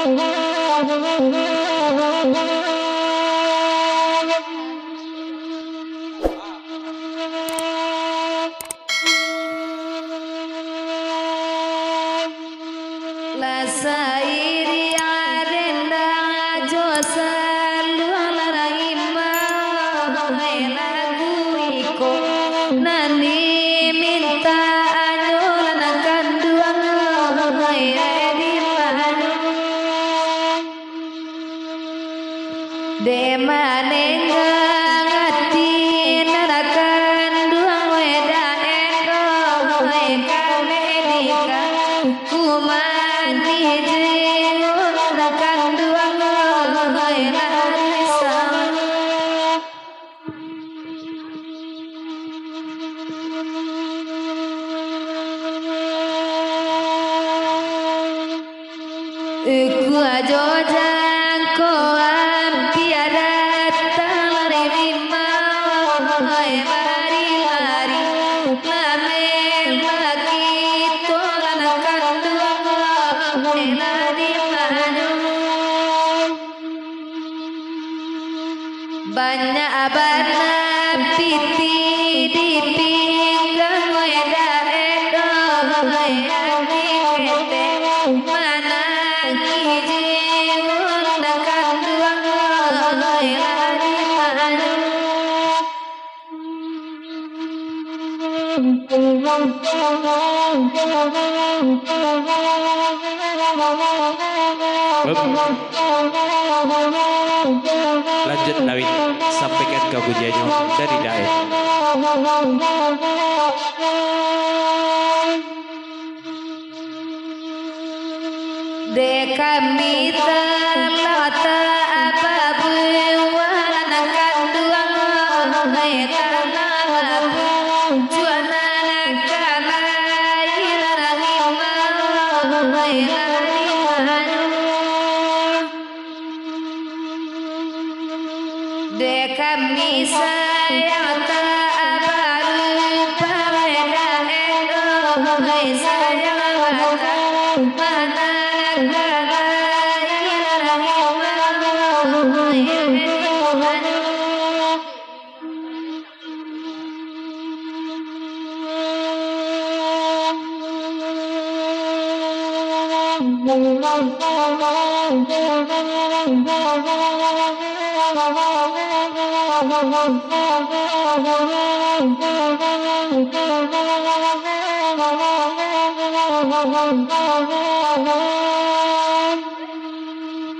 La sairi arenda josa luala ima lagu iko nani minta anyola nakan duang di manu de manenga ngati narakan duang weda endo kane dika kuman Iku ajo jangko ampiada talari bima mari lari lame lagi tolan kandung lari manu banyak abana piti di pinggang weda edo lagi kete mana Lanjut Nawin, sampaikan ke pujiannya dari Dae. De kami terlata apa buana kanduang tanah juana nakala ilarang de kami sayang tak baru pada endo sayang mana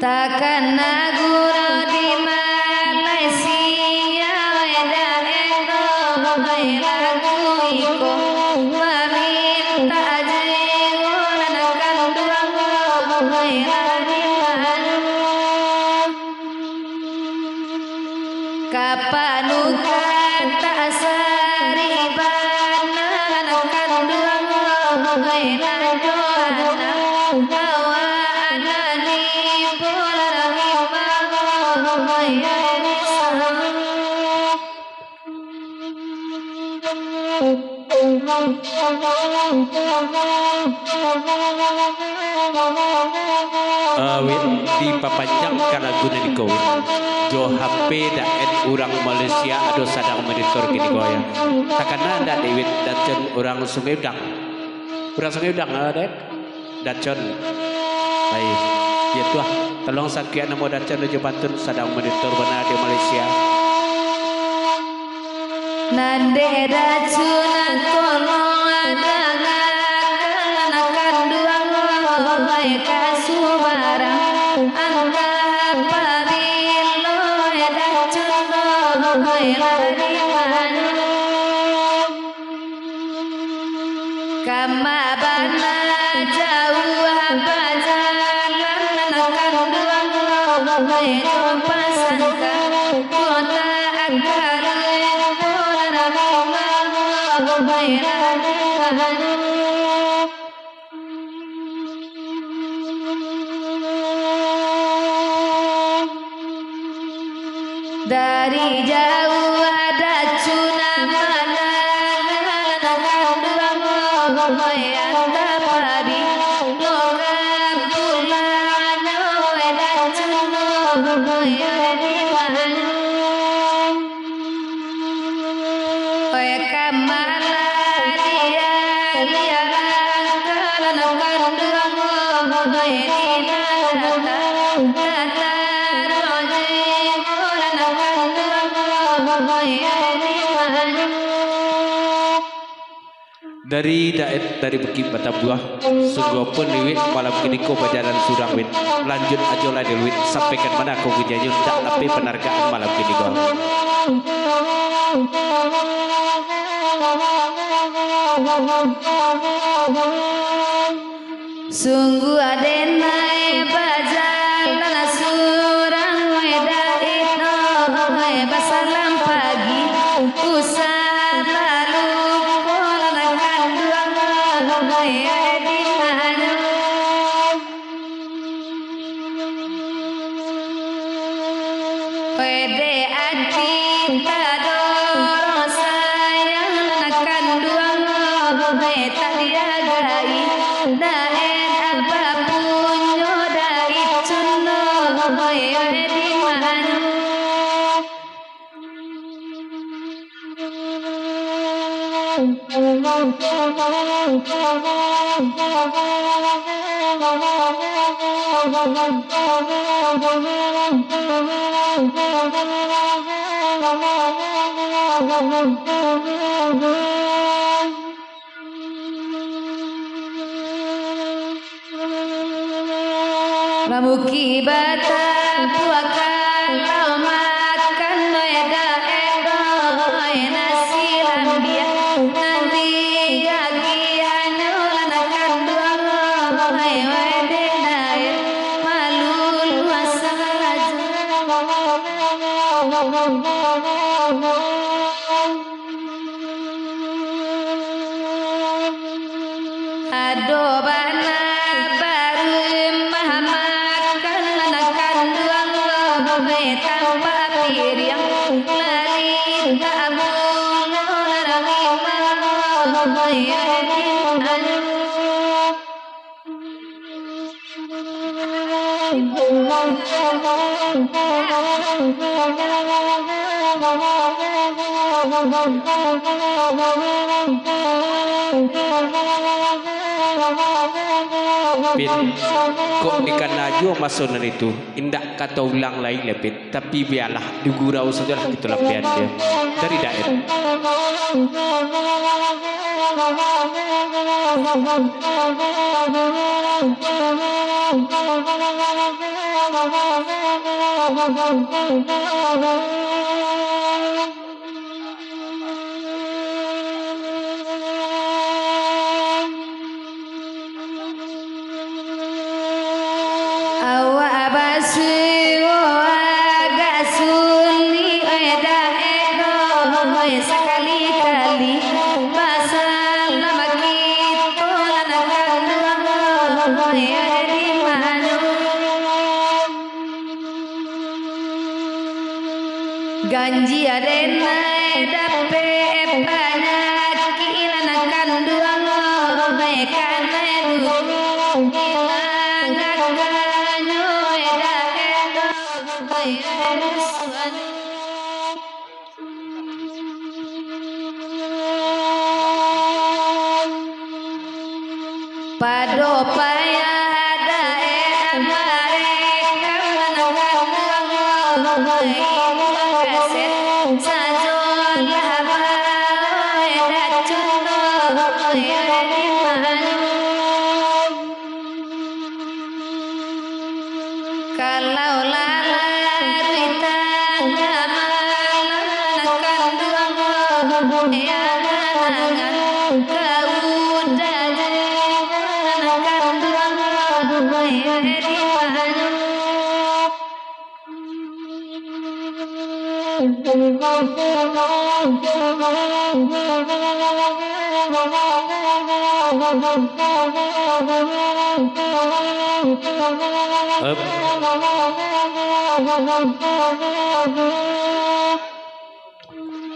takkan nagura di Malaysia weda endo lagu iko meminta jewolan kanduang kapanukan tak sariban kanduang di papanjang kalaguna di kau jo HP dan orang Malaysia ado sadang monitor gini goyang takkan ada Dewit dacon orang Sungai Udang ada dacon baik ya tuah tolong sakian nama dacon aja bantun sadang monitor benar di Malaysia nande dacunan tolong ada ngakanakan duang kasubarang angka pabilo dacun lari manu kama bana jauh bajalan akan duang pasangka kota agar dari jauh ada cuna mana duang yang dapat di lokal pulang dari Bukit Batabuah sungguh pun liwit malam kini ko bajaran surang wit lanjut aja lah diluit sampaikan mana kau kejanyun tak tapi penargaan malam kini ko sungguh adenai bajalan surang weda itu basalam pagi usah lalu pola kanduang di mana wede ati tadoro sayang kanduang tak diagai daen apapun nyodai cuno di mana Ramuki bata puakan lau makan noeda edo nasi lambia nanti lagi anyulanakan duang wede daer malul masaja ado bana tanpa piriang lali tabung larang Pin, kok ikan najwa masunan itu indak kata ulang lain ya Pin, tapi biarlah digurau sajalah itulah pian dia dari daerah. awak basuh agak suli eda ego sekali-kali pasal nama kita lanakan duang di mana ganji adena dape banyak lanakan duang karena pado paya daerah mereka menangkan kaset sajon labar cuno di mana kalau lalaritan malam duang yang angan kau dari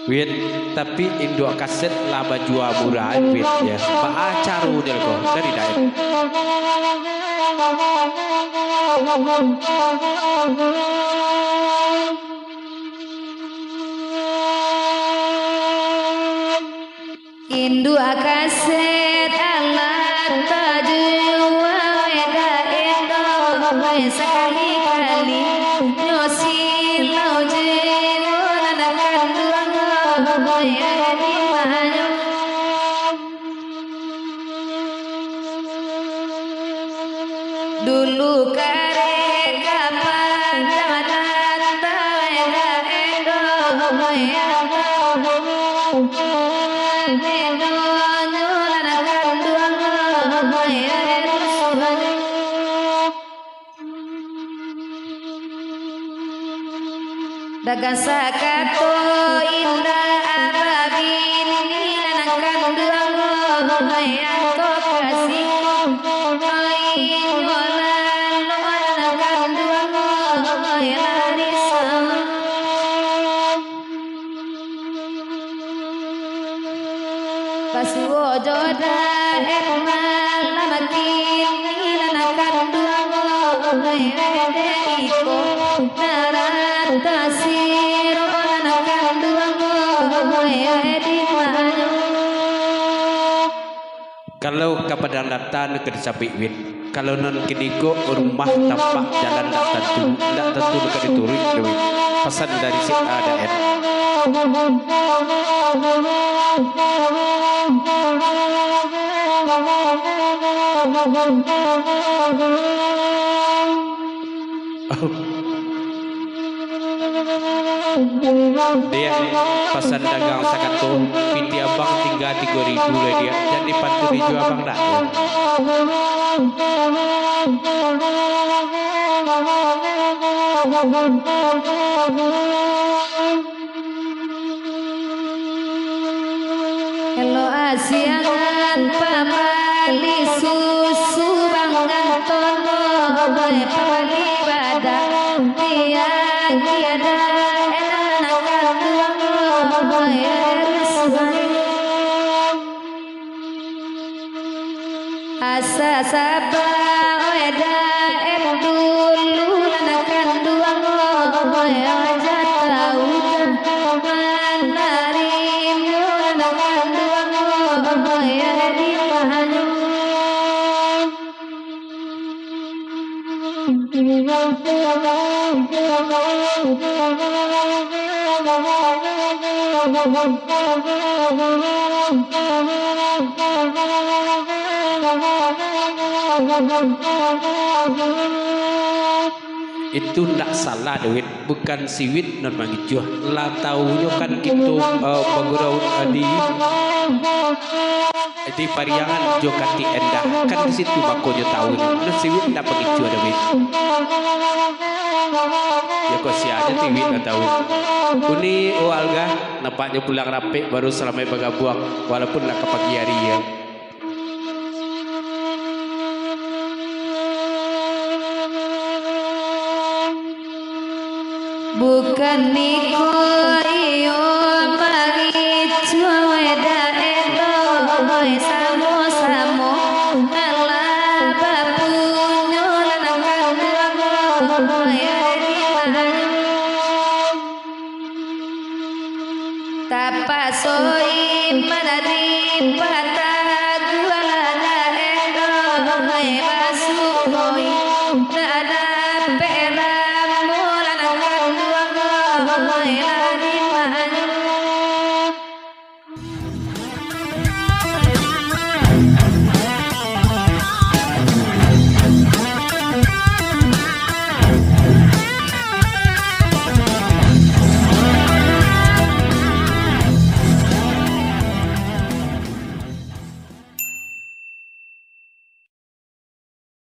Wit, tapi Indo kaset laba jua murah wit ya. Pak acaru del ko dari daerah. Indo kaset alat tajwa weda Indo sekali-kali nyosi lau jiwa lanakan duang di mana dulu kare kapan zaman taeda edo ya edo nyulan kanduang ya dagang sakato indah ababin nilan kanduang ya to kasih Pasuwo joda ekmal lamakin nilan kanduang ede iko narata siro lan kanduang edi manyo. Kalau kepada datan ke Sabiwin, kalau non kiniko rumah tampak jalan tak tentu ke dituri dewi. Pesan dari si ADN. Dia pesan dagang sakato piti abang tinggal 3.000 lah dia jadi pantu dijual abang dah Hello asiangan pamali susu banggang tono pamali badak dia tiada enak tuang asa sabang weda dulu lanakan duang aja tahu manarim lanakan duang ya di pahanyu itu tak salah Dawid, bukan siwit non mangijuh lah tahunya kan gitu pagurau di pariangan jo kati endah kan di situ bakonya tahu non siwit tak pengijuh Dawid ya kok si aja siwit tak tahu kuni alga nampaknya pulang rapi baru selama bagabuang walaupun nak ke pagi hari ya. Bukan niko iyo mari cuweda edo samo samo ala bapunyo lanang kanduang ya di pahanyu tapasoi manadri